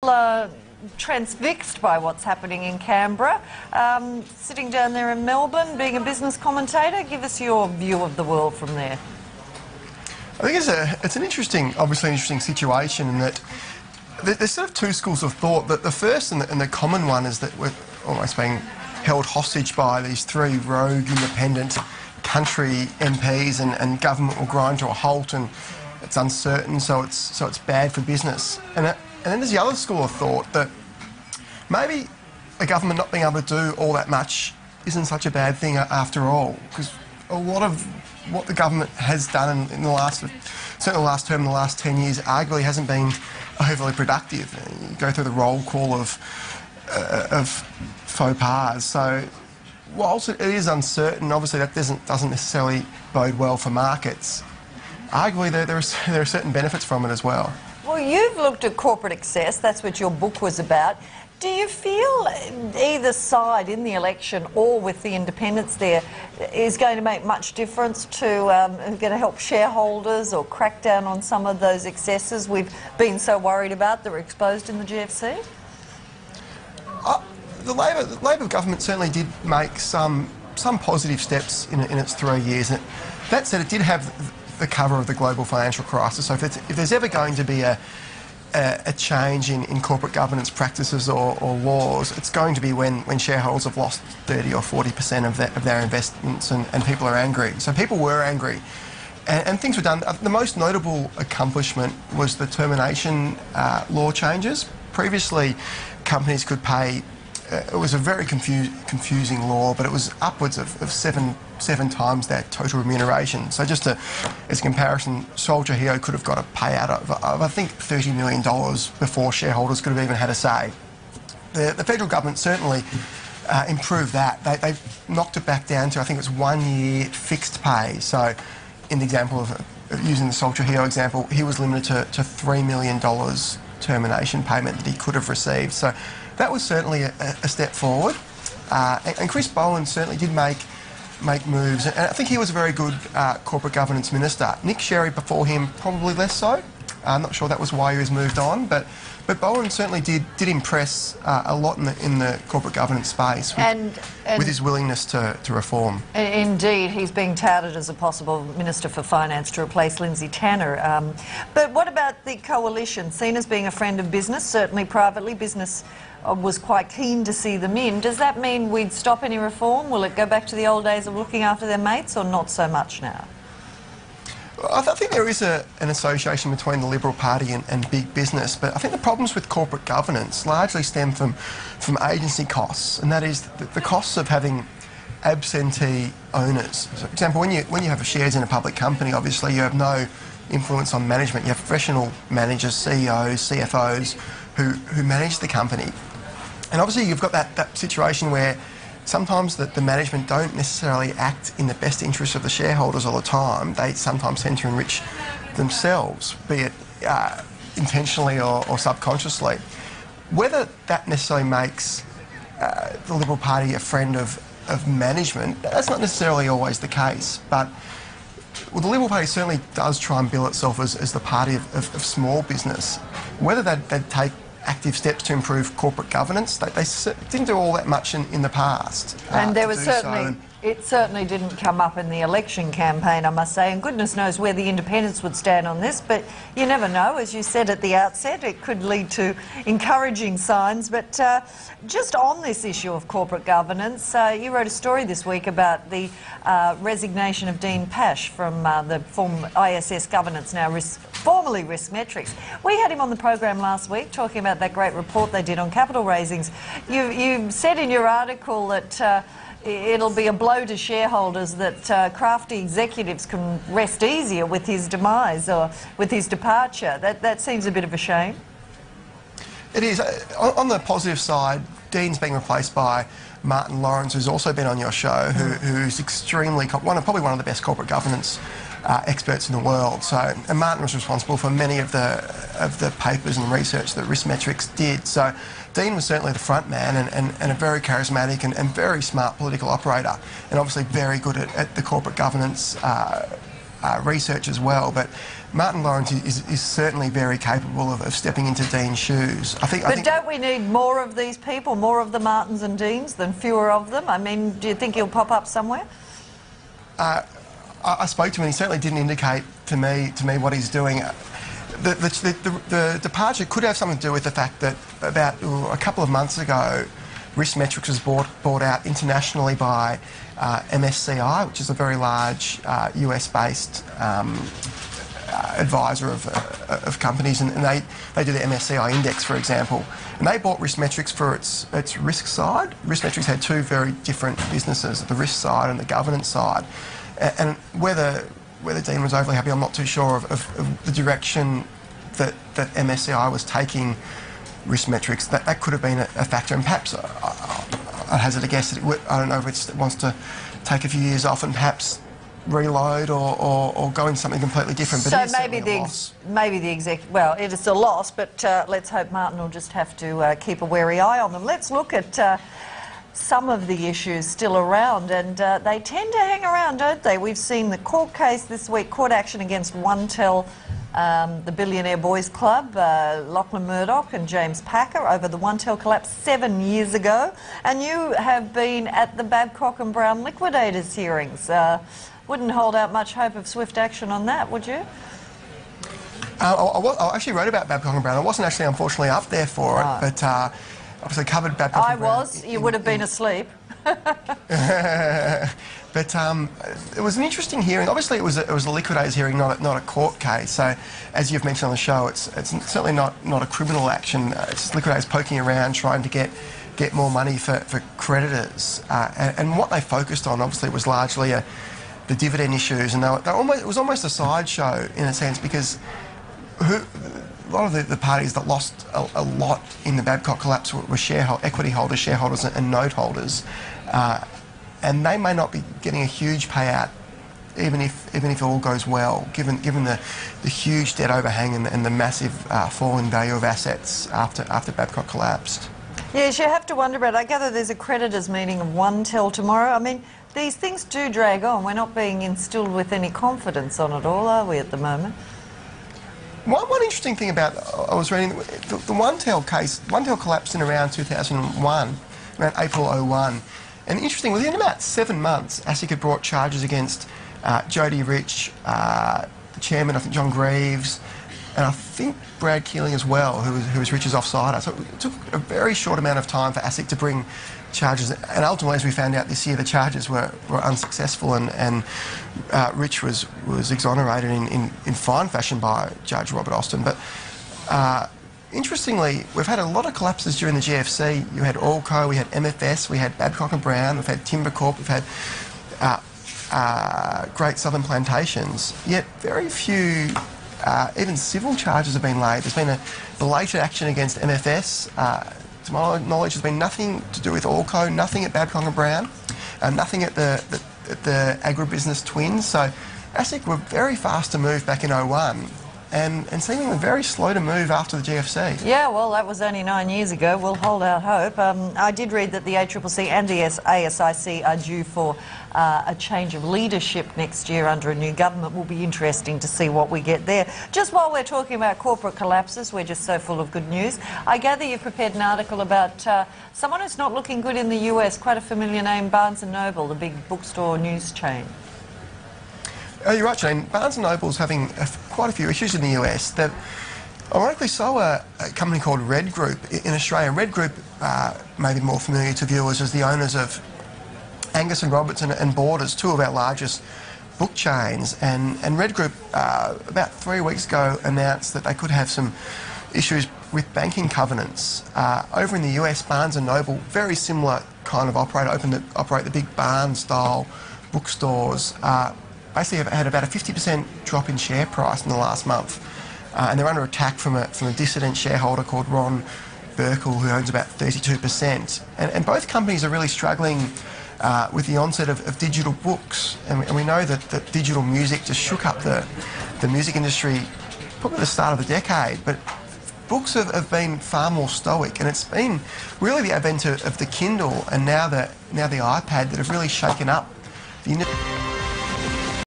people are transfixed by what's happening in Canberra. Sitting down there in Melbourne, being a business commentator, give us your view of the world from there. I think it's an interesting, obviously interesting situation in that there's sort of two schools of thought. That the first and the common one is that we're almost being held hostage by these three rogue independent country MPs, and government will grind to a halt, and it's uncertain, so it's bad for business. And then there's the other school of thought that maybe the government not being able to do all that much isn't such a bad thing after all, because a lot of what the government has done in the last, certainly the last term, in the last 10 years, arguably hasn't been overly productive. You go through the roll call of faux pas. So whilst it is uncertain, obviously that doesn't necessarily bode well for markets. Arguably there are certain benefits from it as well. Well, you've looked at corporate excess, that's what your book was about. Do you feel either side in the election or with the independents there is going to make much difference to going to help shareholders or crack down on some of those excesses we've been so worried about that were exposed in the GFC? The Labor government certainly did make some positive steps in its 3 years. That said, it did have the cover of the global financial crisis. So if there's ever going to be a change in corporate governance practices or laws, it's going to be when shareholders have lost 30 or 40% of their investments and people are angry. So people were angry. And things were done. The most notable accomplishment was the termination law changes. Previously, companies could pay, it was a very confusing law, but it was upwards of seven times their total remuneration. So just as a comparison, Soldier Hero could have got a payout of I think $30 million before shareholders could have even had a say. The federal government certainly improved that. They knocked it back down to, I think it's 1 year fixed pay. So in the example of using the Soldier Hero example, he was limited to $3 million termination payment that he could have received. So that was certainly a step forward. And Chris Bowen certainly did make moves, and I think he was a very good corporate governance minister. Nick Sherry before him probably less so. I'm not sure that was why he was moved on, but Bowen certainly did impress a lot in the corporate governance space with his willingness to reform. Indeed, he's being touted as a possible Minister for Finance to replace Lindsay Tanner. But what about the coalition? Seen as being a friend of business, certainly privately, business was quite keen to see them in. Does that mean we'd stop any reform? Will it go back to the old days of looking after their mates, or not so much now? I think there is an association between the Liberal Party and big business, but I think the problems with corporate governance largely stem from agency costs, and that is the costs of having absentee owners. So, for example, when you have shares in a public company, obviously you have no influence on management. You have professional managers, CEOs, CFOs who manage the company. And obviously you've got that situation where sometimes the management don't necessarily act in the best interest of the shareholders all the time. They sometimes tend to enrich themselves, be it intentionally or subconsciously. Whether that necessarily makes the Liberal Party a friend of management, that's not necessarily always the case. But the Liberal Party certainly does try and bill itself as the party of small business. Whether they'd take active steps to improve corporate governance, they didn't do all that much in the past. And there was certainly, it certainly didn't come up in the election campaign, I must say, and goodness knows where the independents would stand on this, but you never know. As you said at the outset, it could lead to encouraging signs. But just on this issue of corporate governance, you wrote a story this week about the resignation of Dean Pash from the former ISS governance, now formerly Risk Metrics. We had him on the program last week talking about that great report they did on capital raisings. You said in your article that it'll be a blow to shareholders that crafty executives can rest easier with his demise or with his departure. That seems a bit of a shame. It is. On the positive side, Dean's being replaced by Martin Lawrence, who's also been on your show, who's extremely probably one of the best corporate governance experts in the world. So, and Martin was responsible for many of the papers and research that Risk Metrics did. So, Dean was certainly the front man and a very charismatic and very smart political operator, and obviously very good at the corporate governance research as well, but Martin Lawrence is certainly very capable of stepping into Dean's shoes. I think. Don't we need more of these people, more of the Martins and Deans than fewer of them? I mean, do you think he'll pop up somewhere? I spoke to him and he certainly didn't indicate to me what he's doing. The departure could have something to do with the fact that about a couple of months ago, Riskmetrics was bought out internationally by MSCI, which is a very large US-based advisor of companies, and they do the MSCI index, for example. And they bought Riskmetrics for its risk side. Riskmetrics had two very different businesses, the risk side and the governance side. And whether Dean was overly happy, I'm not too sure of the direction that MSCI was taking Riskmetrics. That could have been a factor, and perhaps I'd hazard a guess that I don't know if it wants to take a few years off and perhaps reload or go into something completely different. But so maybe the exec. Well, it is a loss, but let's hope Martin will just have to keep a wary eye on them. Let's look at some of the issues still around, and they tend to hang around, don't they? We've seen the court case this week, court action against OneTel, the Billionaire Boys Club, Lachlan Murdoch and James Packer over the OneTel collapse 7 years ago. And you have been at the Babcock and Brown liquidators hearings. Wouldn't hold out much hope of swift action on that, would you? I actually wrote about Babcock and Brown. I wasn't actually, unfortunately, up there for it, but obviously covered Babcock and Brown. I was. You would have been asleep. But it was an interesting hearing. Obviously, it was a liquidators hearing, not a court case. So, as you've mentioned on the show, it's certainly not a criminal action. It's just liquidators poking around, trying to get more money for creditors. And what they focused on, obviously, was largely the dividend issues, and it was almost a sideshow in a sense, because a lot of the parties that lost a lot in the Babcock collapse were equity holders, shareholders and note holders. And they may not be getting a huge payout, even if all goes well, given the huge debt overhang and the massive fall in value of assets after Babcock collapsed. Yes, you have to wonder about it. I gather there's a creditors meeting of OneTel tomorrow. I mean, these things do drag on. We're not being instilled with any confidence on it all, are we, at the moment? One interesting thing about, I was reading, the OneTel case, OneTel collapsed in around 2001, around April 01. And interesting, within about 7 months, ASIC had brought charges against Jody Rich, the chairman, I think John Greaves, and I think Brad Keeling as well, who was Rich's offsider. So it took a very short amount of time for ASIC to bring charges, and ultimately, as we found out this year, the charges were unsuccessful, and Rich was exonerated in fine fashion by Judge Robert Austin. But interestingly, we've had a lot of collapses during the GFC. You had Allco, we had MFS, we had Babcock and Brown, we've had Timbercorp, we've had Great Southern Plantations, yet very few even civil charges have been laid. There's been a belated action against MFS. To my knowledge, there's been nothing to do with Allco, nothing at Babcock and Brown, nothing at the agribusiness twins. So ASIC were very fast to move back in 01. And seemingly very slow to move after the GFC. Yeah, well, that was only 9 years ago. We'll hold out hope. I did read that the ACCC and the ASIC are due for a change of leadership next year under a new government. Will be interesting to see what we get there. Just while we're talking about corporate collapses, we're just so full of good news. I gather you've prepared an article about someone who's not looking good in the US, quite a familiar name, Barnes & Noble, the big bookstore news chain. Oh, you're right, Jane. Barnes & Noble's having quite a few issues in the US. They've ironically so a company called Red Group in Australia. Red Group may be more familiar to viewers as the owners of Angus and Robertson and Borders, two of our largest book chains. And Red Group, about 3 weeks ago, announced that they could have some issues with banking covenants. Over in the US, Barnes & Noble, very similar kind of operator, operate the big Barnes-style bookstores, basically have had about a 50% drop in share price in the last month. And they're under attack from a dissident shareholder called Ron Burkle, who owns about 32%. And both companies are really struggling with the onset of digital books. And we know that digital music just shook up the music industry probably at the start of the decade. But books have been far more stoic, and it's been really the advent of the Kindle and now the iPad that have really shaken up the industry.